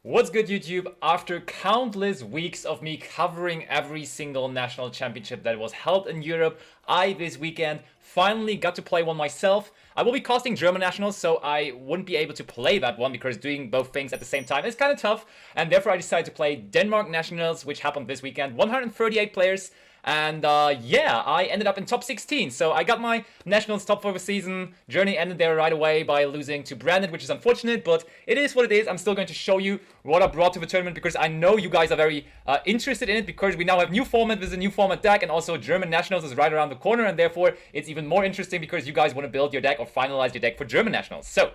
What's good, YouTube? After countless weeks of me covering every single national championship that was held in Europe, I this weekend finally got to play one myself. I will be casting German nationals, so I wouldn't be able to play that one because doing both things at the same time is kind of tough, and therefore I decided to play Denmark nationals, which happened this weekend. 138 players. And yeah, I ended up in top 16. So I got my Nationals top for the season. Journey ended there right away by losing to Brandon, which is unfortunate, but it is what it is. I'm still going to show you what I brought to the tournament because I know you guys are very interested in it because we now have new format. There's a new format deck, and also German Nationals is right around the corner, and therefore it's even more interesting because you guys want to build your deck or finalize your deck for German Nationals. So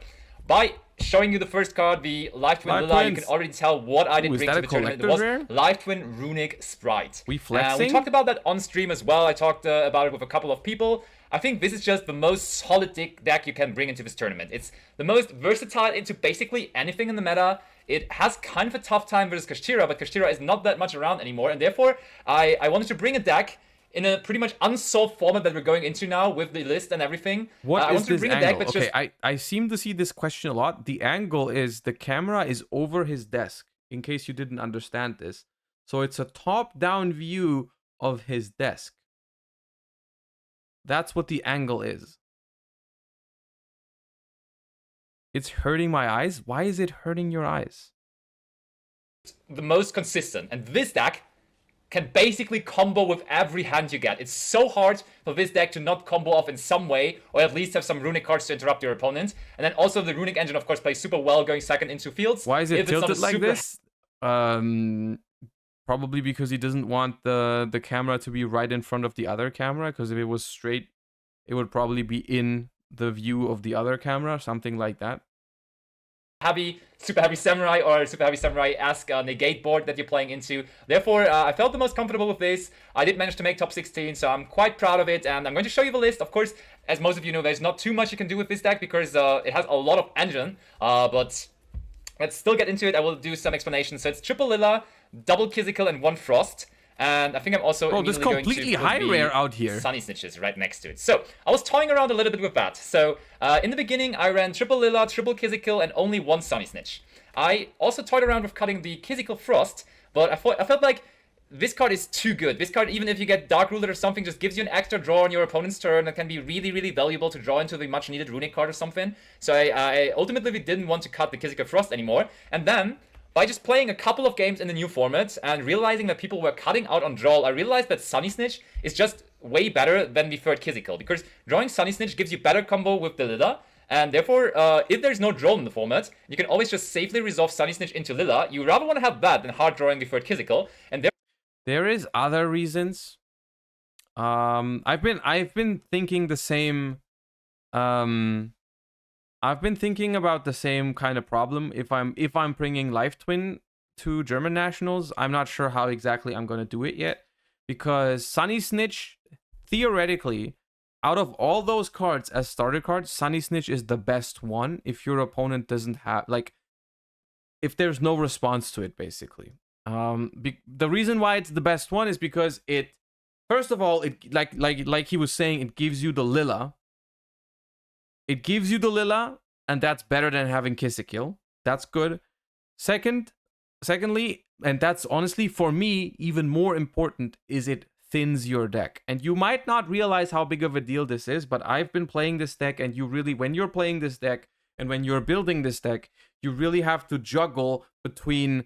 by showing you the first card, the Live Twin Lila, you can already tell what I did bring to the tournament. It was Live Twin Runick Spright. We flexing? We talked about that on stream as well. I talked about it with a couple of people. I think this is just the most solid deck you can bring into this tournament. It's the most versatile into basically anything in the meta. It has kind of a tough time versus Kashtira, but Kashtira is not that much around anymore, and therefore I wanted to bring a deck in a pretty much unsolved format that we're going into now with the list and everything. What is this angle? Okay, I seem to see this question a lot. The angle is the camera is over his desk, in case you didn't understand this. So it's a top-down view of his desk. That's what the angle is. It's hurting my eyes? Why is it hurting your eyes? The most consistent. And this deck can basically combo with every hand you get. It's so hard for this deck to not combo off in some way, or at least have some Runick cards to interrupt your opponent. And then also the Runick engine, of course, plays super well going second into fields. Why is it tilted like this? Probably because he doesn't want the camera to be right in front of the other camera, because if it was straight, it would probably be in the view of the other camera, something like that. Super heavy samurai or super heavy samurai-esque negate board that you're playing into. Therefore, I felt the most comfortable with this. I did manage to make top 16, so I'm quite proud of it, and I'm going to show you the list. Of course, as most of you know, there's not too much you can do with this deck because it has a lot of engine, but let's still get into it. I will do some explanations. So it's triple Lila, double Kizikal, and one Frost. And I think I'm also this completely high rare out here. Sunny Snitches right next to it. So I was toying around a little bit with that. So in the beginning, I ran triple Lila, triple Kizikal, and only one Sunny Snitch. I also toyed around with cutting the Kizikal Frost, but I felt like this card is too good. This card, even if you get Dark Ruler or something, just gives you an extra draw on your opponent's turn that can be really, really valuable to draw into the much-needed Runick card or something. So I ultimately didn't want to cut the Kizikal Frost anymore. And then, by just playing a couple of games in the new format and realizing that people were cutting out on draw, I realized that Sunny Snitch is just way better than the third Kizikal, because drawing Sunny Snitch gives you better combo with the Lila, and therefore, if there's no draw in the format, you can always just safely resolve Sunny Snitch into Lila. You rather want to have that than hard drawing the third Kizikal, and there is other reasons. I've been thinking the same. I've been thinking about the same kind of problem. If I'm bringing Live Twin to German Nationals, I'm not sure how exactly I'm going to do it yet, because Sunny Snitch, theoretically, out of all those cards as starter cards, Sunny Snitch is the best one if your opponent doesn't have, like, if there's no response to it, basically. The reason why it's the best one is because it, first of all, it like he was saying, it gives you the Lila. It gives you the Lila, and that's better than having Kizikal. That's good. Secondly, and that's honestly for me even more important, is it thins your deck. And you might not realize how big of a deal this is, but I've been playing this deck, and you really, when you're playing this deck and when you're building this deck, you really have to juggle between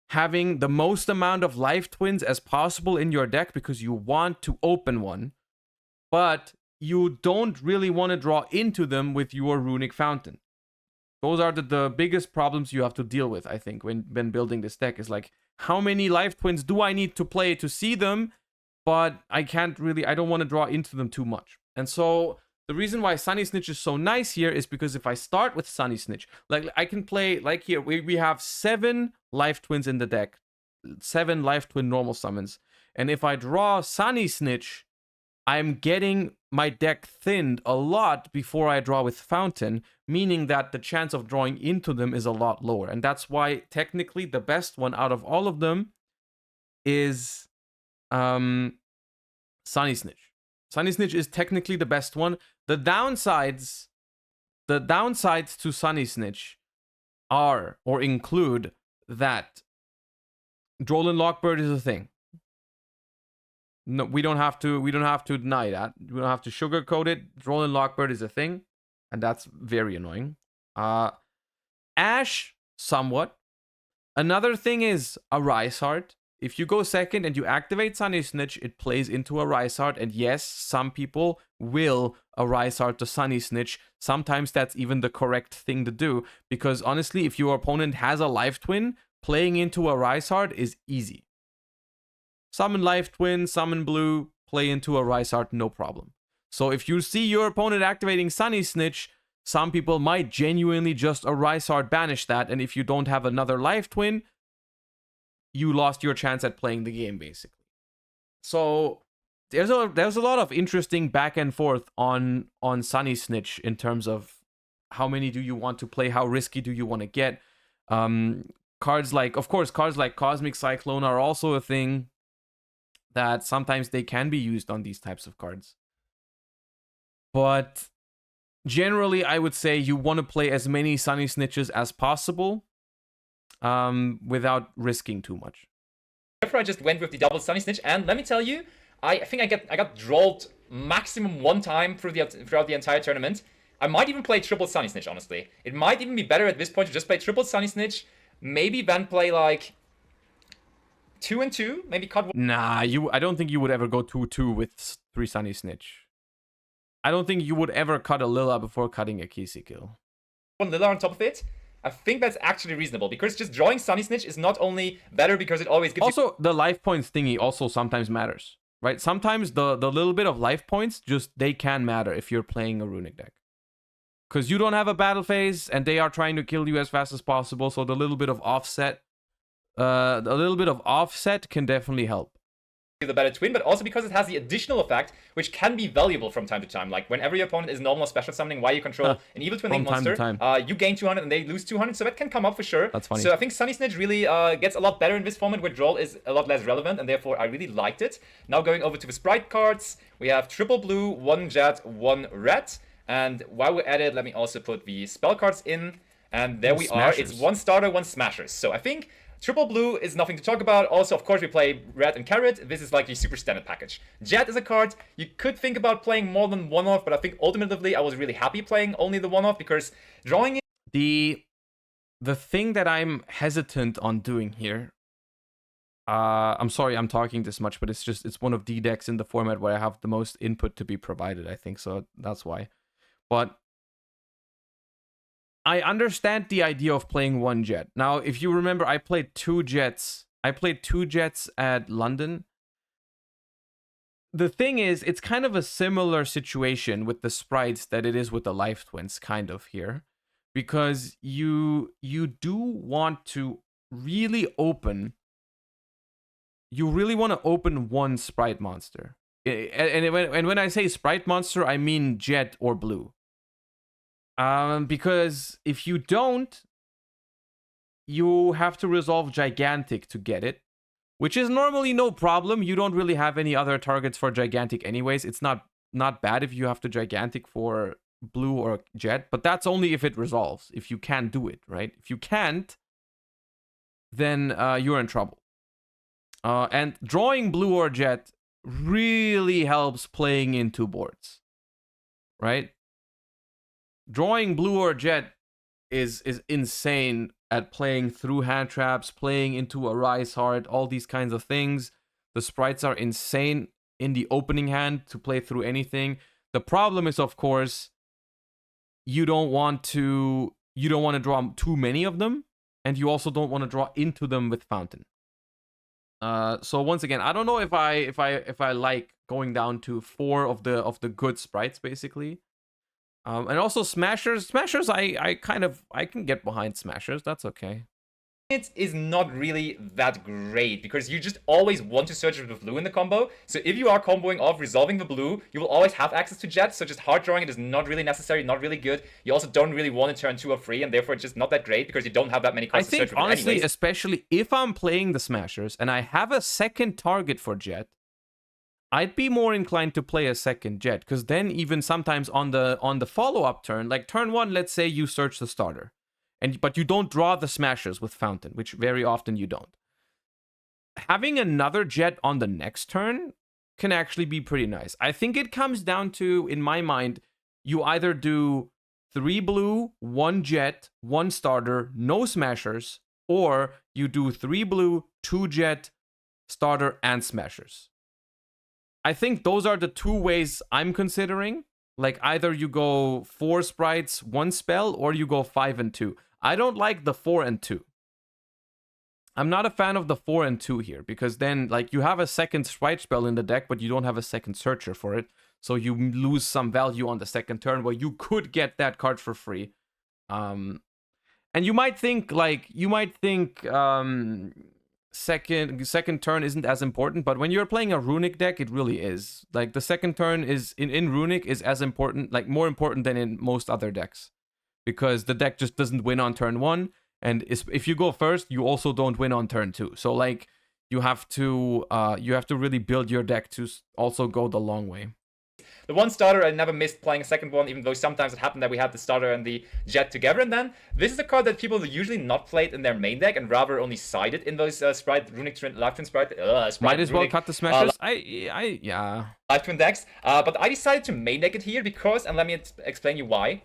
having the most amount of Live Twins as possible in your deck because you want to open one, but you don't really want to draw into them with your Runick Fountain. Those are the biggest problems you have to deal with, I think, when building this deck, is like, how many Live Twins do I need to play to see them? But I don't want to draw into them too much. And so the reason why Sunny Snitch is so nice here is because if I start with Sunny Snitch, like I can play, like here, we have 7 Live Twins in the deck, 7 Live Twin normal summons. And if I draw Sunny Snitch, I'm getting my deck thinned a lot before I draw with Fountain, meaning that the chance of drawing into them is a lot lower. And that's why technically the best one out of all of them is Sunny Snitch. Sunny Snitch is technically the best one. The downsides to Sunny Snitch are, or include, that Droll Lockbird is a thing. No, we don't have to deny that. We don't have to sugarcoat it. Droll Lockbird is a thing, and that's very annoying. Ash, somewhat. Another thing is a Rise Heart. If you go second and you activate Sunny Snitch, it plays into a Rise Heart. And yes, some people will a Rise Heart to Sunny Snitch. Sometimes that's even the correct thing to do. Because honestly, if your opponent has a Life Twin, playing into a Rise Heart is easy. Summon Life Twin, summon blue, play into a Rise Heart, no problem. So if you see your opponent activating Sunny Snitch, some people might genuinely just a Rise Heart banish that. And if you don't have another Life Twin, you lost your chance at playing the game, basically. So there's a lot of interesting back and forth on Sunny Snitch in terms of how many do you want to play, how risky do you want to get. Cards like Cosmic Cyclone are also a thing that sometimes they can be used on these types of cards. But generally, I would say you want to play as many Sunny Snitches as possible without risking too much. Therefore, I just went with the double Sunny Snitch, and let me tell you, I think I got drolled maximum one time throughout the entire tournament. I might even play triple Sunny Snitch, honestly. It might even be better at this point to just play triple Sunny Snitch, maybe then play like 2 and 2, maybe cut one. Nah, I don't think you would ever go 2-2 with 3 Sunny Snitch. I don't think you would ever cut a Lilla before cutting a Kisi kill. One Lilla on top of it. I think that's actually reasonable, because just drawing Sunny Snitch is not only better because it always gives also, the life points thingy also sometimes matters, right? Sometimes the little bit of life points, they can matter if you're playing a Runick deck. Because you don't have a battle phase, and they are trying to kill you as fast as possible, so the little bit of offset can definitely help. The better twin, but also because it has the additional effect, which can be valuable from time to time. Like whenever your opponent is normal special summoning while you control an evil twin link monster, you gain 200 and they lose 200, so that can come up for sure. That's funny. So I think Sunny Snitch really gets a lot better in this format where Droll is a lot less relevant, and therefore I really liked it. Now going over to the Spright cards, we have triple blue, 1 jet, 1 red, and while we're at it, let me also put the spell cards in, and there we are. It's 1 starter, 1 smashers. So I think triple blue is nothing to talk about. Also, of course, we play red and carrot. This is like the super standard package. Jet is a card. You could think about playing more than 1-off, but I think ultimately I was really happy playing only the 1-off because drawing it... The thing that I'm hesitant on doing here, I'm sorry I'm talking this much, but it's one of the decks in the format where I have the most input to be provided, I think, so that's why. But I understand the idea of playing 1 jet. Now, if you remember, I played 2 jets. I played 2 jets at London. The thing is, it's kind of a similar situation with the Sprites that it is with the Life Twins, kind of here. Because you do want to really open... You really want to open 1 Spright monster. And when I say Spright monster, I mean jet or blue. Because if you don't, you have to resolve Gigantic to get it, which is normally no problem. You don't really have any other targets for Gigantic anyways. It's not bad if you have to Gigantic for blue or jet, but that's only if it resolves, if you can do it, right? If you can't, then you're in trouble. And drawing blue or jet really helps playing into boards, right? Drawing blue or jet is insane at playing through hand traps, playing into a Rise Heart, all these kinds of things. The Sprites are insane in the opening hand to play through anything. The problem is, of course, you don't want to draw too many of them, and you also don't want to draw into them with Fountain. So once again, I don't know if I like going down to 4 of the good Sprites, basically. And also Smashers, I can get behind Smashers. That's okay. It is not really that great because you just always want to search with blue in the combo. So if you are comboing off resolving the blue, you will always have access to jet. So just hard drawing it is not really necessary, not really good. You also don't really want to turn 2 or 3, and therefore it's just not that great because you don't have that many cards to search with. Honestly, anyways. Especially if I'm playing the Smashers and I have a second target for jet, I'd be more inclined to play a second jet, because then even sometimes on the follow-up turn, like turn 1, let's say you search the starter, but you don't draw the smashes with Fountain, which very often you don't. Having another jet on the next turn can actually be pretty nice. I think it comes down to, in my mind, you either do 3 blue, 1 jet, 1 starter, no smashers, or you do 3 blue, 2 jet, starter, and smashers. I think those are the 2 ways I'm considering. Like, either you go 4 sprites, 1 spell, or you go 5 and 2. I don't like the 4 and 2. I'm not a fan of the 4 and 2 here, because then, like, you have a second Sprite spell in the deck, but you don't have a second Searcher for it. So you lose some value on the second turn where you could get that card for free. And you might think, second turn isn't as important, but when you're playing a Runick deck, it really is. Like, the second turn is in Runick is as important, like, more important than in most other decks. Because the deck just doesn't win on turn 1. And if you go first, you also don't win on turn 2. So, like, you have to really build your deck to also go the long way. The 1 starter, I never missed playing a second one, even though sometimes it happened that we had the starter and the jet together. And then this is a card that people usually not played in their main deck and rather only sided in those Spright, Runick, Life Twin Spright. Might as well Runick, cut the smashes. Yeah. Life Twin decks. But I decided to main deck it here because, and let me explain you why.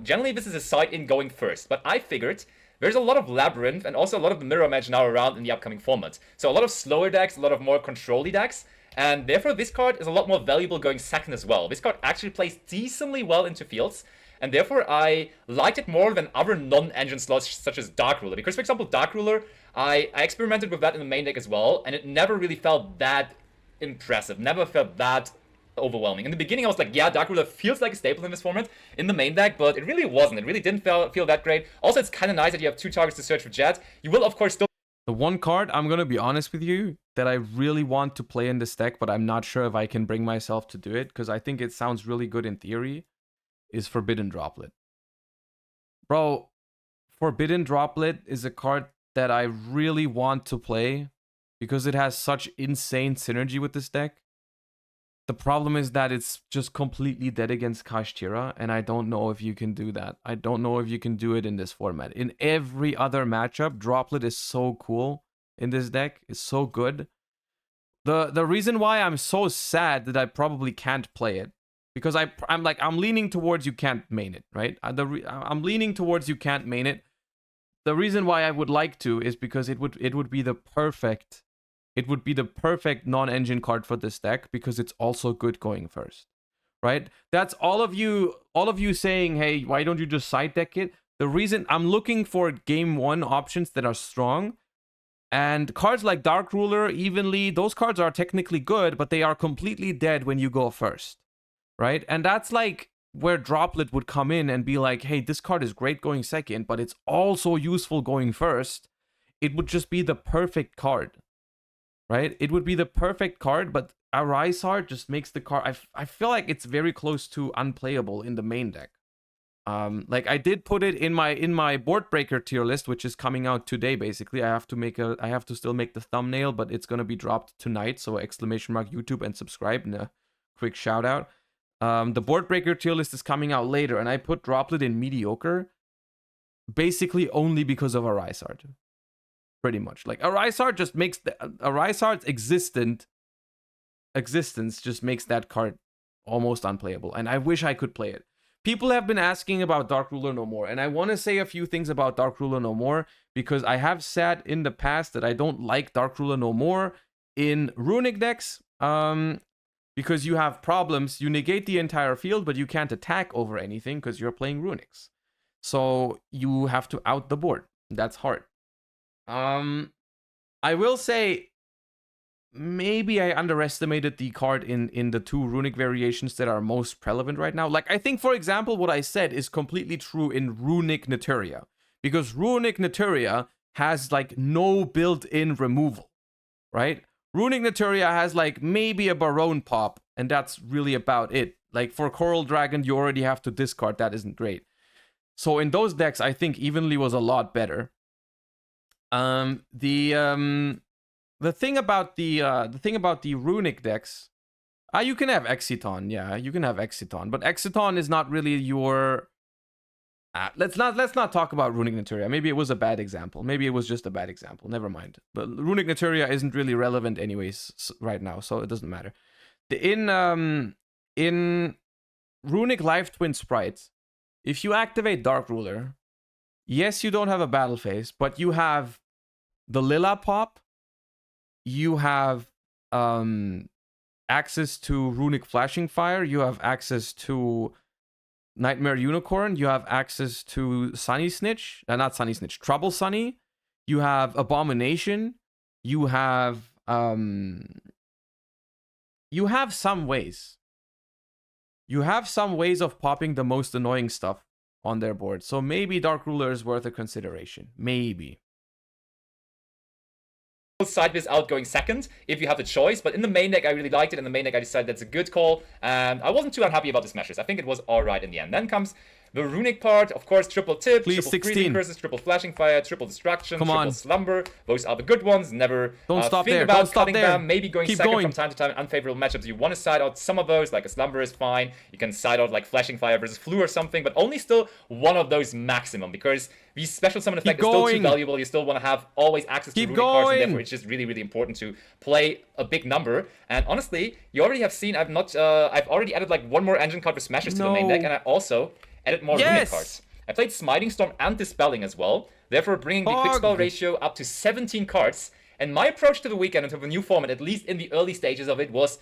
Generally, this is a side-in going first, but I figured there's a lot of Labyrinth and also a lot of the Mirror Match now around in the upcoming format. So a lot of slower decks, a lot of more control-y decks, and therefore this card is a lot more valuable going second as well. This card actually plays decently well into fields, and therefore I liked it more than other non-engine slots such as Dark Ruler. Because, for example, Dark Ruler, I experimented with that in the main deck as well, and it never really felt that impressive, never felt that overwhelming. In the beginning, I was like, yeah, Dark Ruler feels like a staple in this format in the main deck, but it really wasn't. It really didn't feel that great. Also, it's kind of nice that you have 2 targets to search for Jet. You will, of course, still... The one card, I'm going to be honest with you, that I really want to play in this deck, but I'm not sure if I can bring myself to do it, because I think it sounds really good in theory, is Forbidden Droplet. Bro, Forbidden Droplet is a card that I really want to play, because it has such insane synergy with this deck. The problem is that it's just completely dead against Kashtira, and I don't know if you can do that. I don't know if you can do it in this format. In every other matchup, Droplet is so cool in this deck. It's so good. The reason why I'm so sad that I probably can't play it, because I'm leaning towards you can't main it, right? I'm leaning towards you can't main it. The reason why I would like to is because it would be the perfect... It would be the perfect non-engine card for this deck because it's also good going first, right? That's all of you saying, hey, why don't you just side deck it? The reason I'm looking for game 1 options that are strong, and cards like Dark Ruler, Evenly, those cards are technically good, but they are completely dead when you go first, right? And that's like where Droplet would come in and be like, hey, this card is great going second, but it's also useful going first. It would just be the perfect card. Right? It would be the perfect card, but Arise Heart just makes the card... I feel like it's very close to unplayable in the main deck. Like, I did put it in my Board Breaker tier list, which is coming out today, basically. I have to still make the thumbnail, but it's gonna be dropped tonight, so ! YouTube and subscribe, and a quick shout out. The Board Breaker tier list is coming out later, and I put Droplet in mediocre, basically only because of Arise Heart. Pretty much. Like, Arise Heart just makes Arise Heart's existence just makes that card almost unplayable, and I wish I could play it. People have been asking about Dark Ruler No More, and I want to say a few things about Dark Ruler No More, because I have said in the past that I don't like Dark Ruler No More in Runick decks, because you have problems. You negate the entire field, but you can't attack over anything because you're playing Runicks. So you have to out the board. That's hard. I will say, maybe I underestimated the card in the 2 Runick variations that are most relevant right now. Like, I think, for example, what I said is completely true in Runick Naturia, because Runick Naturia has, like, no built-in removal, right? Runick Naturia has, like, maybe a Barone pop, and that's really about it. Like, for Coral Dragon, you already have to discard. That isn't great. So in those decks, I think Evenly was a lot better. The thing about the Runick decks, you can have Exiton, yeah, you can have Exiton, but Exiton is not really your Let's not talk about Runick Naturia. Maybe it was a bad example. Maybe it was just a bad example. Never mind. But Runick Naturia isn't really relevant anyways right now, so it doesn't matter. In Runick Life Twin Spright, if you activate Dark Ruler, yes, you don't have a battle phase, but you have the Lila pop. You have access to Runick Flashing Fire. You have access to Nightmare Unicorn. You have access to Sunny Snitch. Not Sunny Snitch. Trouble Sunny. You have Abomination. You have some ways. You have some ways of popping the most annoying stuff on their board. So maybe Dark Ruler is worth a consideration. Maybe. Side this out going second if you have the choice, but in the main deck I really liked it. In the main deck I decided that's a good call, and I wasn't too unhappy about the smashes. I think it was alright in the end. Then comes the Runick part, of course, triple tip, Please, triple 16. freezing curses, triple flashing fire, triple destruction, Come triple on. slumber. Those are the good ones. Never Don't stop think there. about Don't stop cutting there. them, maybe going Keep second going. from time to time in unfavorable matchups. You want to side out some of those, like a slumber is fine. You can side out like flashing fire versus flu or something, but only still one of those maximum, because the special summon effect is still too valuable. You still want to have always access to Runick cards, and therefore it's just really, really important to play a big number. And honestly, you already have seen I've already added like one more engine card with smashes to the main deck, and I also added more Runick cards. I played Smiting Storm and Dispelling as well, therefore bringing the quick spell ratio up to 17 cards. And my approach to the weekend and to the new format, at least in the early stages of it, was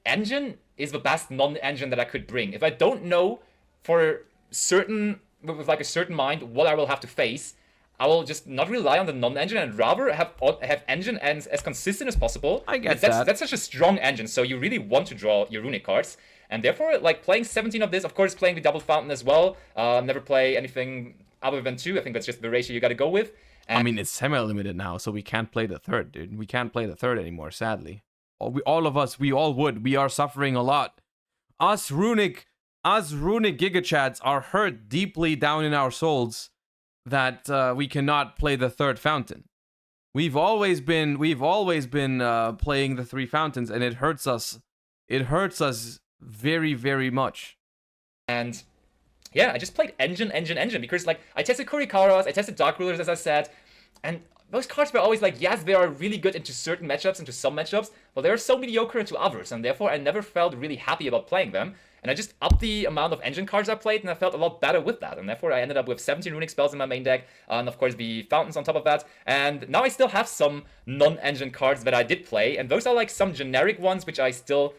engine is the best non-engine that I could bring. If I don't know for certain, with like a certain mind, what I will have to face, I will just not rely on the non-engine and rather have engine as consistent as possible. I get that. that. That's such a strong engine, so you really want to draw your Runick cards. And therefore, like, playing 17 of this, of course, playing the double fountain as well. Never play anything other than 2. I think that's just the ratio you got to go with. And I mean, it's semi-limited now, so we can't play the third, dude. We can't play the third anymore, sadly. All of us, we all would. We are suffering a lot. Us Runick Gigachads are hurt deeply down in our souls that we cannot play the third fountain. We've always been playing the 3 fountains, and it hurts us. It hurts us very, very much. And yeah, I just played engine because like I tested Kurikaras, I tested Dark Rulers as I said, and those cards were always like, yes, they are really good into certain matchups, into some matchups, but they are so mediocre into others, and therefore I never felt really happy about playing them. And I just upped the amount of engine cards I played, and I felt a lot better with that. And therefore, I ended up with 17 Runick spells in my main deck, and of course the fountains on top of that. And now I still have some non-engine cards that I did play, and those are like some generic ones which I still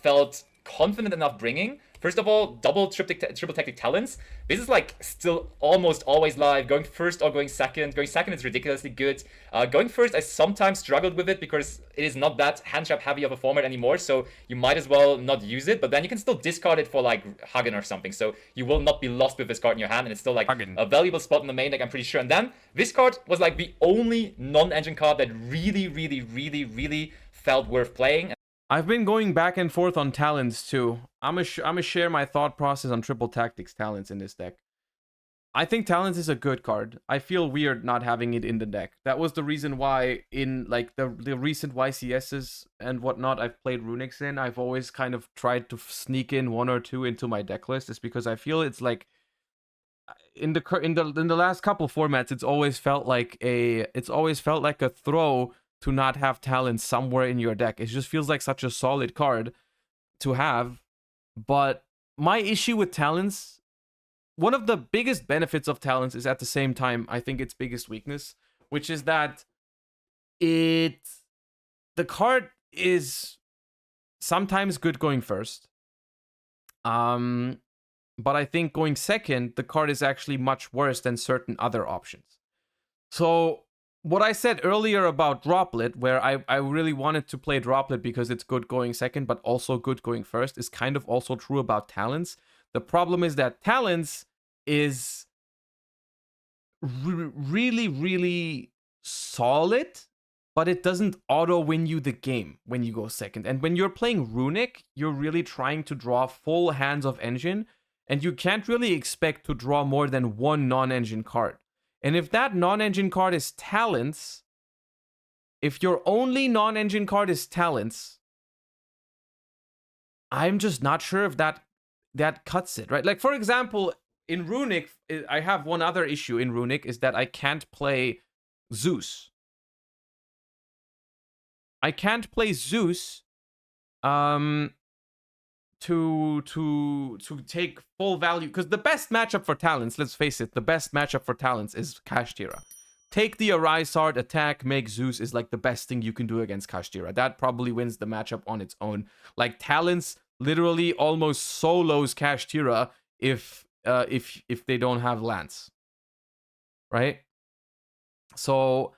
felt confident enough bringing. First of all, triple tactic talents. This is like still almost always live. Going first or going second. Going second is ridiculously good. Going first, I sometimes struggled with it because it is not that hand trap heavy of a format anymore. So you might as well not use it. But then you can still discard it for like Hagen or something. So you will not be lost with this card in your hand. And it's still like a valuable spot in the main deck, I'm pretty sure. And then this card was like the only non-engine card that really, really, really, really felt worth playing. I've been going back and forth on talents too. I'm gonna share my thought process on triple tactics talents in this deck. I think talents is a good card. I feel weird not having it in the deck. That was the reason why in like the recent YCSs and whatnot I've played Runicks in. I've always kind of tried to sneak in 1 or 2 into my deck list, is because I feel it's like in the last couple formats it's always felt like a throw to not have talent somewhere in your deck. It just feels like such a solid card to have. But my issue with talents, one of the biggest benefits of talents is at the same time, I think, its biggest weakness, which is that the card is sometimes good going first. But I think going second, the card is actually much worse than certain other options. So what I said earlier about Droplet, where I really wanted to play Droplet because it's good going second, but also good going first, is kind of also true about Talents. The problem is that Talents is really, really solid, but it doesn't auto-win you the game when you go second. And when you're playing Runick, you're really trying to draw full hands of engine, and you can't really expect to draw more than 1 non-engine card. And if that non-engine card is Talents, if your only non-engine card is Talents, I'm just not sure if that cuts it, right? Like, for example, in Runick, I have one other issue in Runick, is that I can't play Zeus. I can't play Zeus to take full value, because the best matchup for talents, let's face it, the best matchup for talents is Kashtira. Take the Arisard, attack, make Zeus is like the best thing you can do against Kashtira. That probably wins the matchup on its own. Like, talents literally almost solos Kashtira if they don't have Lance, right? So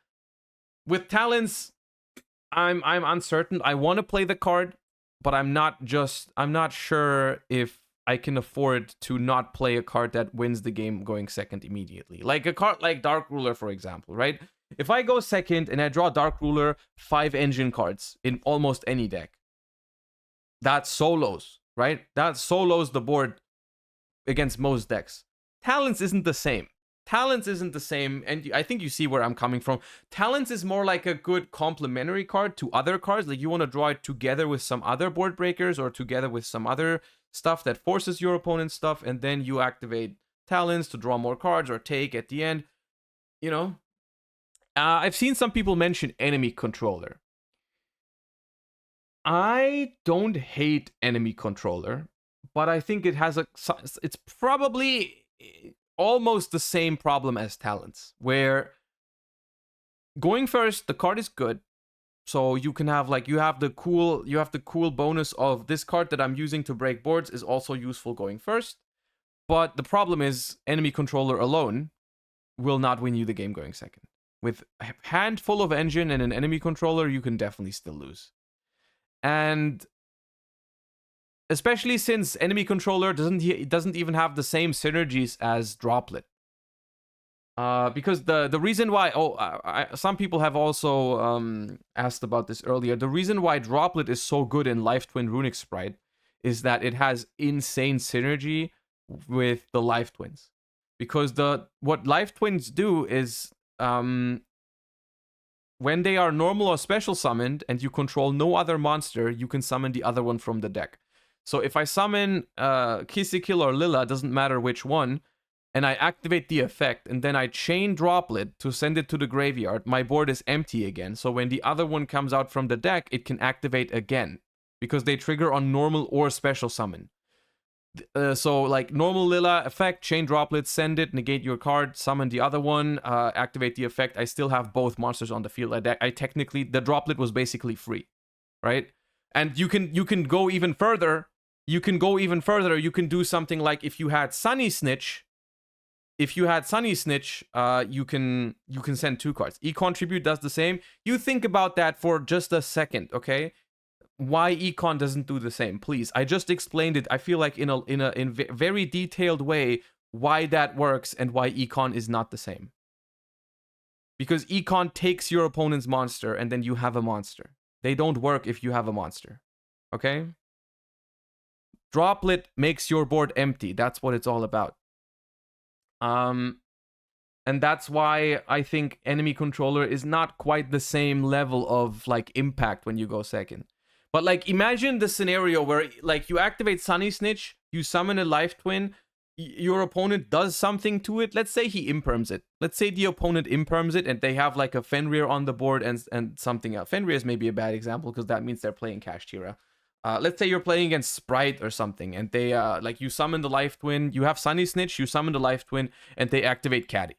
with talents, I'm uncertain. I want to play the card, but I'm not sure if I can afford to not play a card that wins the game going second immediately. Like a card like Dark Ruler, for example, right? If I go second and I draw Dark Ruler, 5 engine cards in almost any deck, that solos, right? That solos the board against most decks. Talents isn't the same. Talents isn't the same, and I think you see where I'm coming from. Talents is more like a good complementary card to other cards. Like, you want to draw it together with some other board breakers or together with some other stuff that forces your opponent's stuff, and then you activate Talents to draw more cards or take at the end. You know? I've seen some people mention enemy controller. I don't hate enemy controller, but I think it has it's probably almost the same problem as talents, where going first, the card is good, so you can have like you have the cool bonus of this card that I'm using to break boards is also useful going first. But the problem is enemy controller alone will not win you the game going second. With a handful of engine and an enemy controller, you can definitely still lose. And especially since enemy controller doesn't even have the same synergies as Droplet. Because the reason why some people have also asked about this earlier. The reason why Droplet is so good in Life Twin Runick Spright is that it has insane synergy with the Life Twins. Because what Life Twins do is when they are normal or special summoned and you control no other monster, you can summon the other one from the deck. So if I summon Kisikil or Lila, doesn't matter which one, and I activate the effect, and then I chain Droplet to send it to the graveyard, my board is empty again. So when the other one comes out from the deck, it can activate again, because they trigger on normal or special summon. So like normal Lila effect, chain Droplet, send it, negate your card, summon the other one, activate the effect. I still have both monsters on the field. I technically, the Droplet was basically free, right? And you can go even further. You can do something like if you had Sunny Snitch. You can send 2 cards. E-Contribute does the same. You think about that for just a second, okay? Why Econ doesn't do the same, please. I just explained it. I feel like in a very detailed way why that works and why Econ is not the same. Because Econ takes your opponent's monster and then you have a monster. They don't work if you have a monster. Okay? Droplet makes your board empty. That's what it's all about. And that's why I think enemy controller is not quite the same level of like impact when you go second. But like imagine the scenario where like you activate Sunny Snitch, you summon a Life Twin, your opponent does something to it. Let's say he imperms it. Let's say the opponent imperms it and they have like a Fenrir on the board and something else. Fenrir is maybe a bad example because that means they're playing Kashtira. Let's say you're playing against Spright or something, and they like you summon the Life Twin, you have Sunny Snitch, you summon the Life Twin, and they activate Caddy,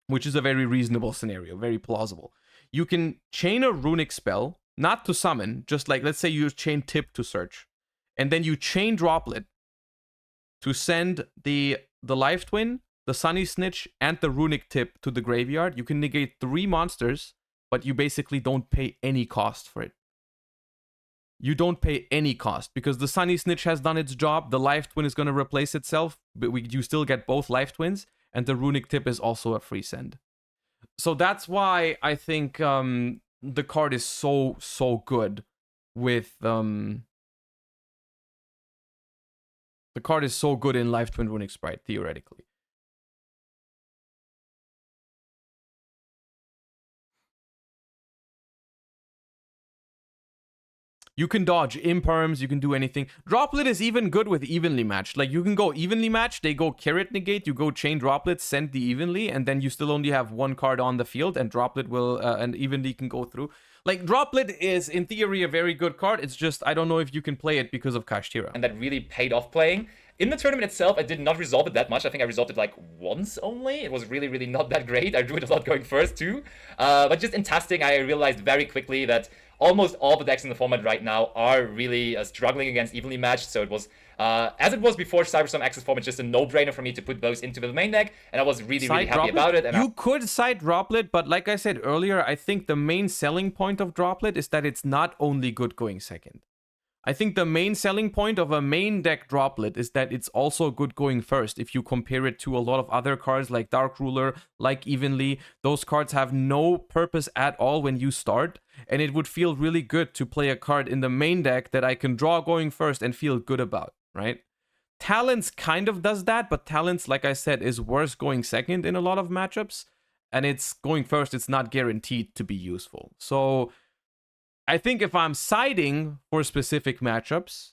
which is a very reasonable scenario, very plausible. You can chain a Runick spell, not to summon, just like let's say you chain Tip to search, and then you chain Droplet to send the Life Twin, the Sunny Snitch, and the Runick Tip to the graveyard. You can negate 3 monsters, but you basically don't pay any cost for it. You don't pay any cost because the Sunny Snitch has done its job. The Life Twin is going to replace itself, but you still get both Life Twins, and the Runick Tip is also a free send. So that's why I think the card is so good with the card is so good in Life Twin Runick Spright theoretically. You can dodge imperms, you can do anything. Droplet is even good with evenly matched. Like, you can go evenly matched, they go carrot negate, you go chain Droplet, send the evenly, and then you still only have one card on the field, and Droplet will, and evenly can go through. Like, Droplet is, in theory, a very good card. It's just, I don't know if you can play it because of Kashtira. And that really paid off playing. In the tournament itself, I did not resolve it that much. I think I resolved it like once only. It was really, really not that great. I drew it a lot going first too. But just in testing, I realized very quickly that almost all the decks in the format right now are really struggling against evenly matched. So it was, as it was before Cyberstorm Access format, just a no-brainer for me to put those into the main deck. And I was really, really happy about it. And you could side Droplet, but like I said earlier, I think the main selling point of Droplet is that it's not only good going second. I think the main selling point of a main deck Droplet is that it's also good going first. If you compare it to a lot of other cards like Dark Ruler, like Evenly, those cards have no purpose at all when you start. And it would feel really good to play a card in the main deck that I can draw going first and feel good about, right? Talents kind of does that, but Talents, like I said, is worse going second in a lot of matchups. And it's going first, it's not guaranteed to be useful. So I think if I'm siding for specific matchups,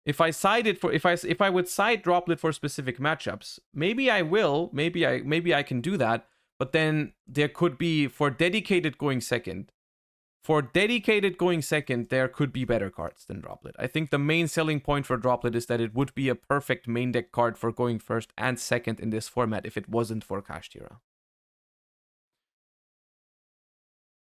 if I would side Droplet for specific matchups, maybe I will, maybe I can do that, but then there could be for dedicated going second, there could be better cards than Droplet. I think the main selling point for Droplet is that it would be a perfect main deck card for going first and second in this format if it wasn't for Kashtira.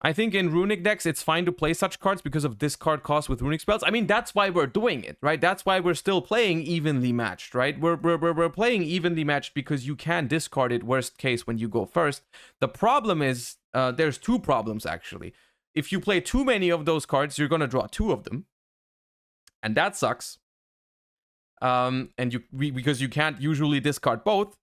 I think in Runick decks, it's fine to play such cards because of discard cost with Runick spells. I mean, that's why we're doing it, right? That's why we're still playing evenly matched, right? We're playing evenly matched because you can discard it worst case when you go first. The problem is, there's two problems actually. If you play too many of those cards, you're going to draw two of them. And that sucks. Because you can't usually discard both.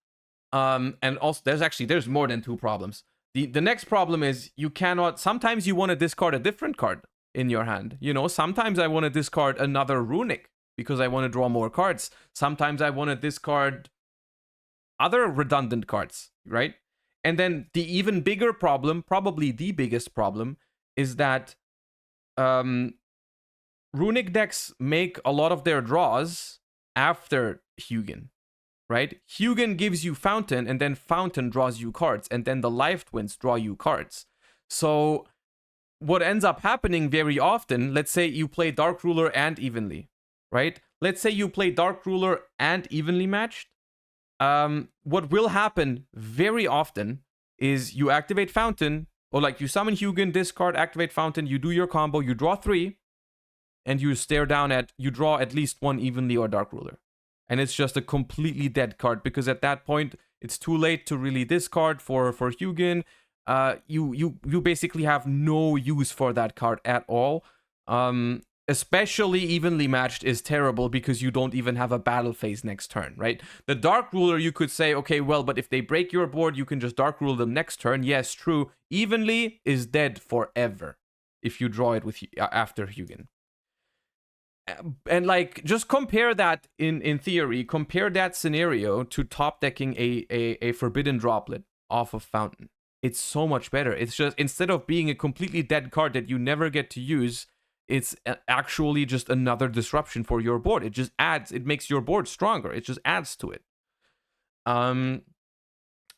And also, there's more than two problems. The next problem is you cannot, sometimes you want to discard a different card in your hand. You know, sometimes I want to discard another Runick because I want to draw more cards. Sometimes I want to discard other redundant cards, right? And then the even bigger problem, probably the biggest problem, is that Runick decks make a lot of their draws after Hugin. Right? Hugin gives you Fountain, and then Fountain draws you cards, and then the Life Twins draw you cards. So what ends up happening very often, let's say you play Dark Ruler and Evenly, right? Let's say you play Dark Ruler and Evenly matched. What will happen very often is you activate Fountain, or like you summon Hugin, discard, activate Fountain, you do your combo, you draw 3, and you draw at least one Evenly or Dark Ruler. And it's just a completely dead card because at that point it's too late to really discard for Hugin. You basically have no use for that card at all. Especially evenly matched is terrible because you don't even have a battle phase next turn, right? The Dark Ruler, you could say, okay, well, but if they break your board, you can just Dark Rule them next turn. Yes, true. Evenly is dead forever if you draw it with after Hugin. And like, just compare that in theory, compare that scenario to top decking a Forbidden Droplet off of Fountain. It's so much better. It's just, instead of being a completely dead card that you never get to use, it's actually just another disruption for your board. It just adds, it makes your board stronger. It just adds to it.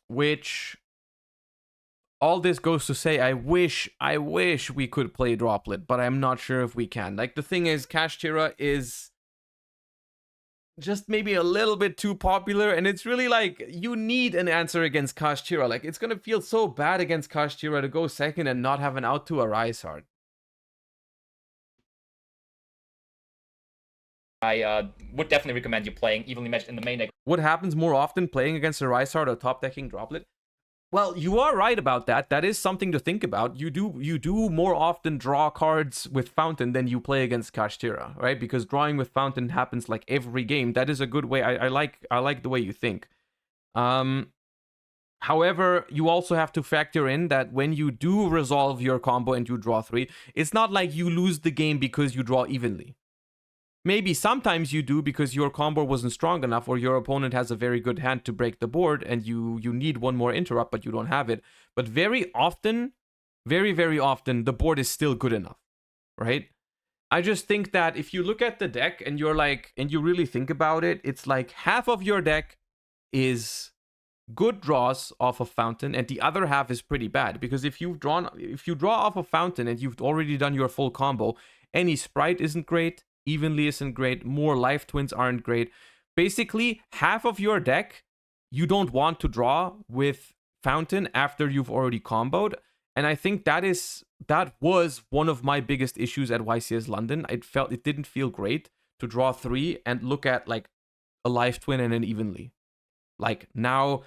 Which, all this goes to say, I wish we could play Droplet, but I'm not sure if we can. Like, the thing is, Kashtira is just maybe a little bit too popular, and it's really like, you need an answer against Kashtira. Like, it's gonna feel so bad against Kashtira to go second and not have an out to a Rysard. I would definitely recommend you playing evenly matched in the main deck. What happens more often, playing against a Rysard or top decking Droplet? Well, you are right about that. That is something to think about. You do more often draw cards with Fountain than you play against Kashtira, right? Because drawing with Fountain happens like every game. That is a good way. I like the way you think. However, you also have to factor in that when you do resolve your combo and you draw 3, it's not like you lose the game because you draw evenly. Maybe sometimes you do because your combo wasn't strong enough, or your opponent has a very good hand to break the board and you need one more interrupt, but you don't have it. But very often, very, very often, the board is still good enough, right? I just think that if you look at the deck and you're like, and you really think about it, it's like half of your deck is good draws off of Fountain, and the other half is pretty bad. Because if you draw off of Fountain and you've already done your full combo, any Spright isn't great, Evenly isn't great, more Life Twins aren't great. Basically, half of your deck you don't want to draw with Fountain after you've already comboed. And I think that was one of my biggest issues at YCS London. It didn't feel great to draw 3 and look at like a Life Twin and an Evenly. Like now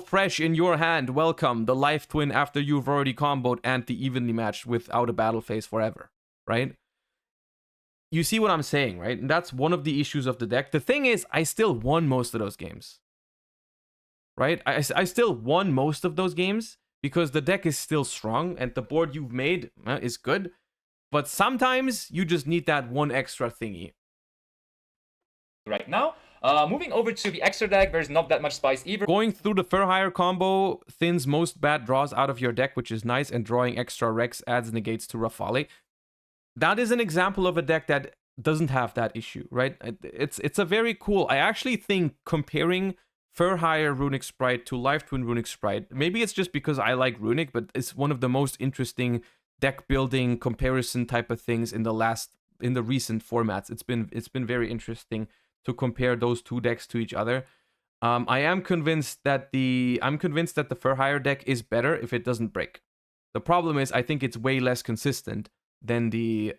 fresh in your hand, welcome the Life Twin after you've already comboed and the Evenly matched without a battle phase forever, right? You see what I'm saying, right? And that's one of the issues of the deck. The thing is, I still won most of those games, right? I still won most of those games because the deck is still strong and the board you've made is good. But sometimes you just need that one extra thingy. Right now, moving over to the extra deck, there's not that much spice either. Going through the Fur Hire combo thins most bad draws out of your deck, which is nice, and drawing extra Rex adds negates to Rafale. That is an example of a deck that doesn't have that issue, right? It's a very cool... I actually think comparing Fur Hire Runick Spright to Life Twin Runick Spright, maybe it's just because I like Runick, but it's one of the most interesting deck building comparison type of things in the recent formats. It's been very interesting to compare those two decks to each other. I'm convinced that the Fur Hire deck is better if it doesn't break. The problem is I think it's way less consistent than the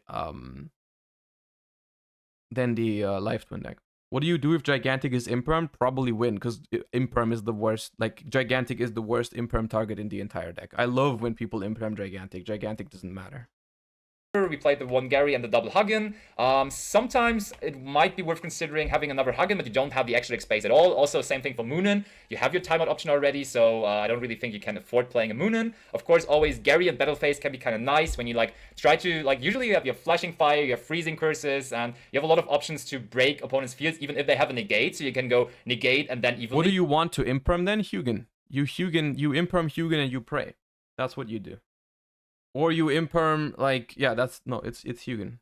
Life Twin deck. What do you do if Gigantic is Imperm? Probably win, because Imperm is the worst. Like, Gigantic is the worst Imperm target in the entire deck. I love when people Imperm Gigantic. Gigantic doesn't matter. We played the one Gary and the double Huggin. Sometimes it might be worth considering having another Huggin, but you don't have the extra deck space at all. Also, same thing for Moonin. You have your timeout option already, so I don't really think you can afford playing a Moonin. Of course, always Gary and Battle Phase can be kind of nice when you like try to usually you have your Flashing Fire, you have Freezing Curses, and you have a lot of options to break opponents' fields, even if they have a negate. So you can go negate and then evenly. What do you want to Imperm then? Hugin. You Imperm Hugin and you pray. That's what you do. Or you Imperm, it's Hugin.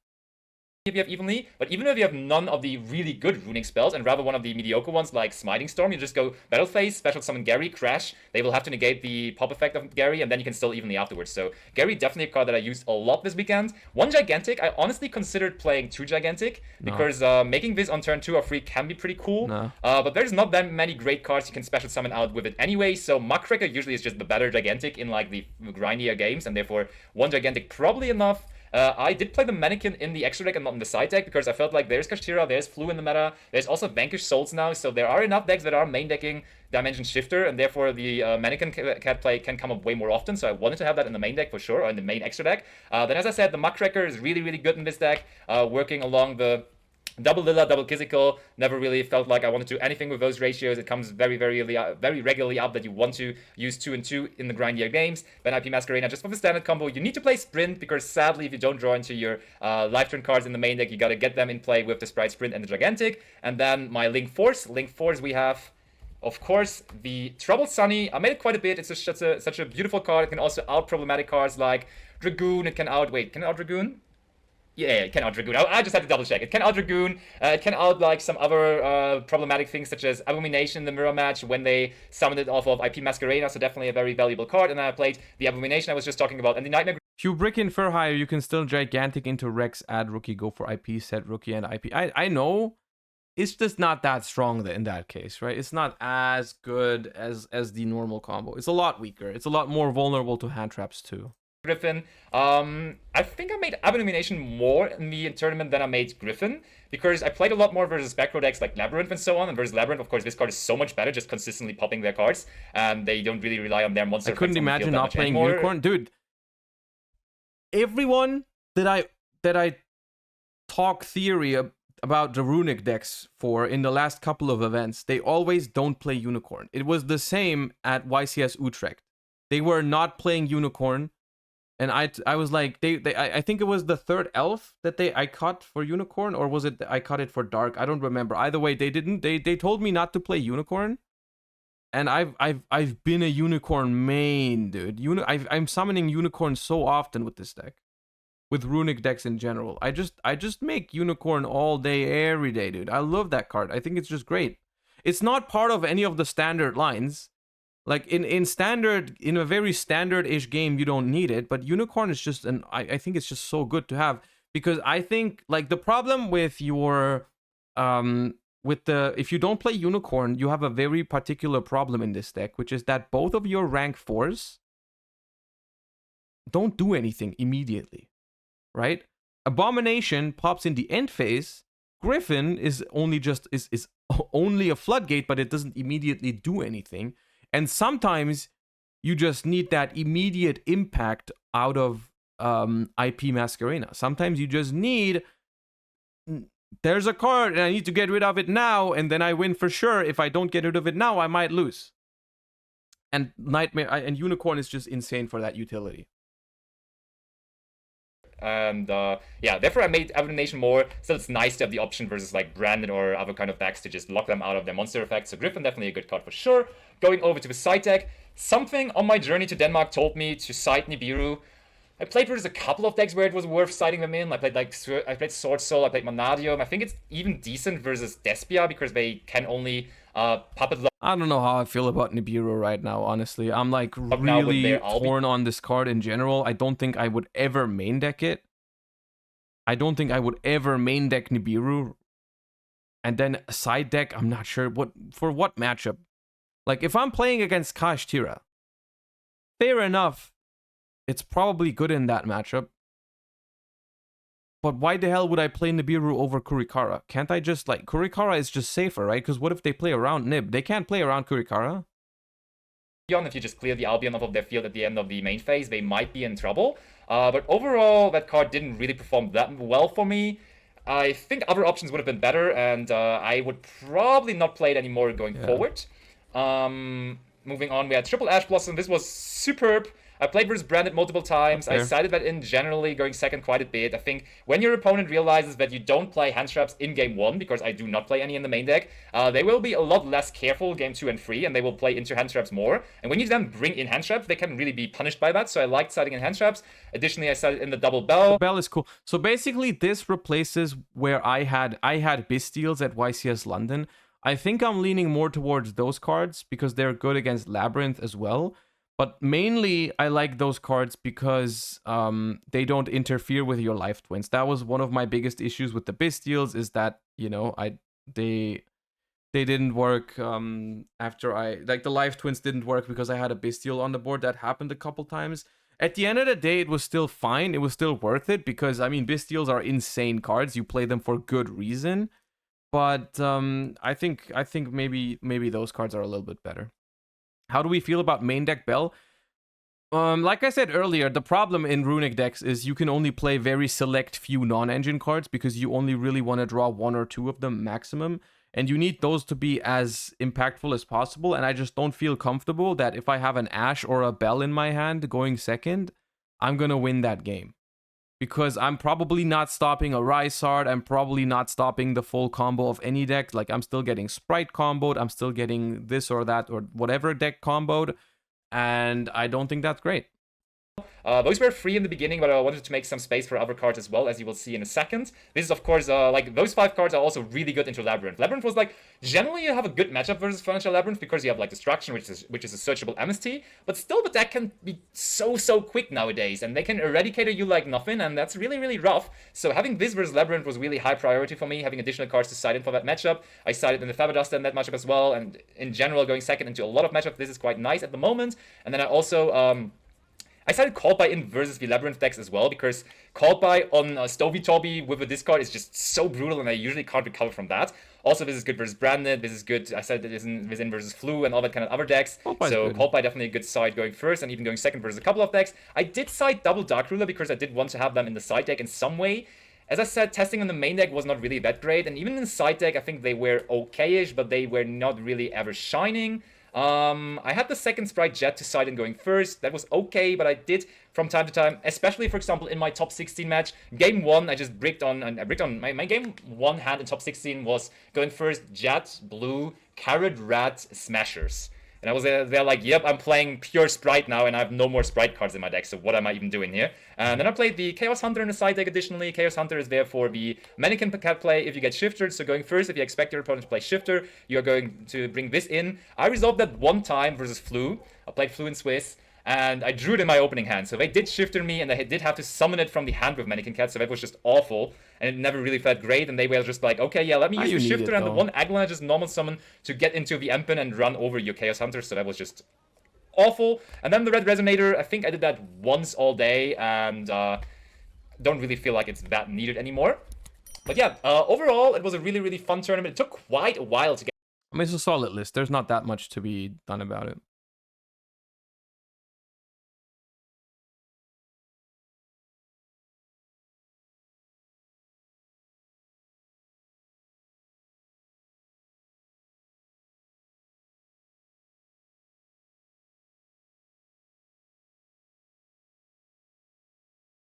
If you have Evenly, but even if you have none of the really good Runick spells and rather one of the mediocre ones like Smiting Storm, you just go Battle Phase, Special Summon Gary, Crash. They will have to negate the pop effect of Gary, and then you can still Evenly afterwards. So Gary, definitely a card that I used a lot this weekend. One Gigantic, I honestly considered playing 2 Gigantic, because making this on turn 2 or 3 can be pretty cool. But there's not that many great cards you can Special Summon out with it anyway, so Muckraker usually is just the better Gigantic in like the grindier games, and therefore 1 Gigantic probably enough. I did play the Mannequin in the extra deck and not in the side deck because I felt like there's Kashtira, there's Flu in the meta, there's also Vanquish Souls now, so there are enough decks that are main decking Dimension Shifter, and therefore the Mannequin cat play can come up way more often, so I wanted to have that in the main deck for sure, or in the main extra deck. Then as I said, the Muckraker is really, really good in this deck, working along the double Lilla, double Quizzical. Never really felt like I wanted to do anything with those ratios. It comes very regularly up that you want to use 2 and 2 in the grindier games. Then IP Masquerena, just for the standard combo, you need to play Sprint, because sadly, if you don't draw into your life turn cards in the main deck, you gotta get them in play with the Spright, Sprint, and the Gigantic. And then my Link Force, we have, of course, the Troubled Sunny. I made it quite a bit. It's such a beautiful card. It can also out problematic cards like Dragoon. Can it out Dragoon? Yeah, it can out Dragoon. I just had to double check. It can out Dragoon. It can out like some other problematic things such as Abomination in the mirror match when they summoned it off of IP Masquerena, so definitely a very valuable card. And then I played the Abomination I was just talking about and the Nightmare. If you brick in Fur Hire, you can still Gigantic into Rex, add Rookie, go for IP, set Rookie and IP. I know. It's just not that strong in that case, right? It's not as good as the normal combo. It's a lot weaker. It's a lot more vulnerable to hand traps too. Griffin. I think I made Abomination more in the tournament than I made Griffin, because I played a lot more versus Backrow decks like Labyrinth and so on, and versus Labyrinth, of course, this card is so much better, just consistently popping their cards, and they don't really rely on their monster. I couldn't imagine not playing Unicorn. Dude, everyone that I talk theory about the Runick decks for in the last couple of events, they always don't play Unicorn. It was the same at YCS Utrecht. They were not playing Unicorn. And I was like, I think it was the third elf that I caught for Unicorn, or was it I caught it for Dark? I don't remember. Either way, they told me not to play Unicorn, and I've been a Unicorn main, dude. I'm summoning Unicorn so often with this deck. with Runick decks in general. I just make Unicorn all day, every day, dude. I love that card. I think it's just great. It's not part of any of the standard lines. Like in standard, in a very standard-ish game, you don't need it. But Unicorn is just I think it's just so good to have, because I think like the problem with your if you don't play Unicorn, you have a very particular problem in this deck, which is that both of your rank 4s don't do anything immediately, right? Abomination pops in the end phase. Griffin is only is only a floodgate, but it doesn't immediately do anything. And sometimes you just need that immediate impact out of IP Masquerena. Sometimes you just need, there's a card and I need to get rid of it now, and then I win for sure. If I don't get rid of it now, I might lose. And Nightmare and Unicorn is just insane for that utility. And yeah, therefore I made Abomination more, so it's nice to have the option versus like Brandon or other kind of decks to just lock them out of their monster effects. So Griffin, definitely a good card for sure. Going over to the side deck, something on my journey to Denmark told me to side Nibiru. I played versus a couple of decks where it was worth siding them in. I played Sword Soul, I played Monadium. I think it's even decent versus Despia because they can only puppet lock. I don't know how I feel about Nibiru right now, honestly. I'm like really torn on this card in general. I don't think I would ever main deck it. I don't think I would ever main deck Nibiru. And then side deck, I'm not sure for what matchup. Like if I'm playing against Kashtira, fair enough. It's probably good in that matchup. But why the hell would I play Nibiru over Kurikara? Can't I just, like, Kurikara is just safer, right? Because what if they play around Nib? They can't play around Kurikara. If you just clear the Albion off of their field at the end of the main phase, they might be in trouble. But overall, that card didn't really perform that well for me. I think other options would have been better, and I would probably not play it anymore going forward. Moving on, we had Triple Ash Blossom. This was superb. I played versus Branded multiple times. I sided that in generally, going second quite a bit. I think when your opponent realizes that you don't play hand traps in game 1, because I do not play any in the main deck, they will be a lot less careful game 2 and 3, and they will play into hand traps more. And when you then bring in hand traps, they can really be punished by that. So I liked siding in hand traps. Additionally, I sided in the double bell. The bell is cool. So basically, this replaces where I had Bestials at YCS London. I think I'm leaning more towards those cards because they're good against Labyrinth as well. But mainly, I like those cards because they don't interfere with your life twins. That was one of my biggest issues with the Bestials, is that, you know, they didn't work after the life twins didn't work because I had a Bestial on the board. That happened a couple times. At the end of the day, it was still fine. It was still worth it because, I mean, Bestials are insane cards. You play them for good reason. But I think maybe those cards are a little bit better. How do we feel about main deck Bell? Like I said earlier, the problem in Runick decks is you can only play very select few non-engine cards because you only really want to draw 1 or 2 of them maximum. And you need those to be as impactful as possible. And I just don't feel comfortable that if I have an Ash or a Bell in my hand going second, I'm going to win that game. Because I'm probably not stopping a Rysard. I'm probably not stopping the full combo of any deck. Like, I'm still getting Spright comboed. I'm still getting this or that or whatever deck comboed. And I don't think that's great. Those were free in the beginning, but I wanted to make some space for other cards as well, as you will see in a second. This is, of course, like, those 5 cards are also really good into Labyrinth. Labyrinth was, like, generally you have a good matchup versus Furniture Labyrinth because you have, like, Destruction, which is a searchable MST, but still the deck can be so quick nowadays, and they can eradicate you like nothing, and that's really rough. So having this versus Labyrinth was really high priority for me, having additional cards to side in for that matchup. I sided in the Faberduster in that matchup as well, and in general going second into a lot of matchups. This is quite nice at the moment. And then I also... I started Called By in versus the Labyrinth decks as well, because Called By on Stovey Toby with a discard is just so brutal, and I usually can't recover from that. Also, this is good versus Branded, this is good, I said this in versus Flu and all that kind of other decks. Called By definitely a good side going first, and even going second versus a couple of decks. I did side double Dark Ruler because I did want to have them in the side deck in some way. As I said, testing on the main deck was not really that great, and even in the side deck, I think they were okay-ish, but they were not really ever shining. I had the second Spright Jet to side in going first. That was okay, but I did from time to time, especially for example in my top 16 match, game 1 I just bricked on, my game 1 hand in top 16 was going first Jet, Blue, Carrot, Rat, Smashers. And I was there like, yep, I'm playing pure Spright now, and I have no more Spright cards in my deck, so what am I even doing here? And then I played the Chaos Hunter in the side deck additionally. Chaos Hunter is there for the Mannequin Cat play if you get Shifted, so going first, if you expect your opponent to play Shifter, you're going to bring this in. I resolved that one time versus Flu. I played Flu in Swiss, and I drew it in my opening hand. So they did Shifter me, and they did have to summon it from the hand with Mannequin Cat, so that was just awful. And it never really felt great, and they were just like, okay, yeah, let me use the Shifter and the one Aglon just normal summon to get into the Empen and run over your Chaos Hunter, so that was just awful. And then the Red Resonator, I think I did that once all day, and don't really feel like it's that needed anymore. But yeah, overall, it was a really, really fun tournament. It took quite a while to get. I mean, it's a solid list. There's not that much to be done about it.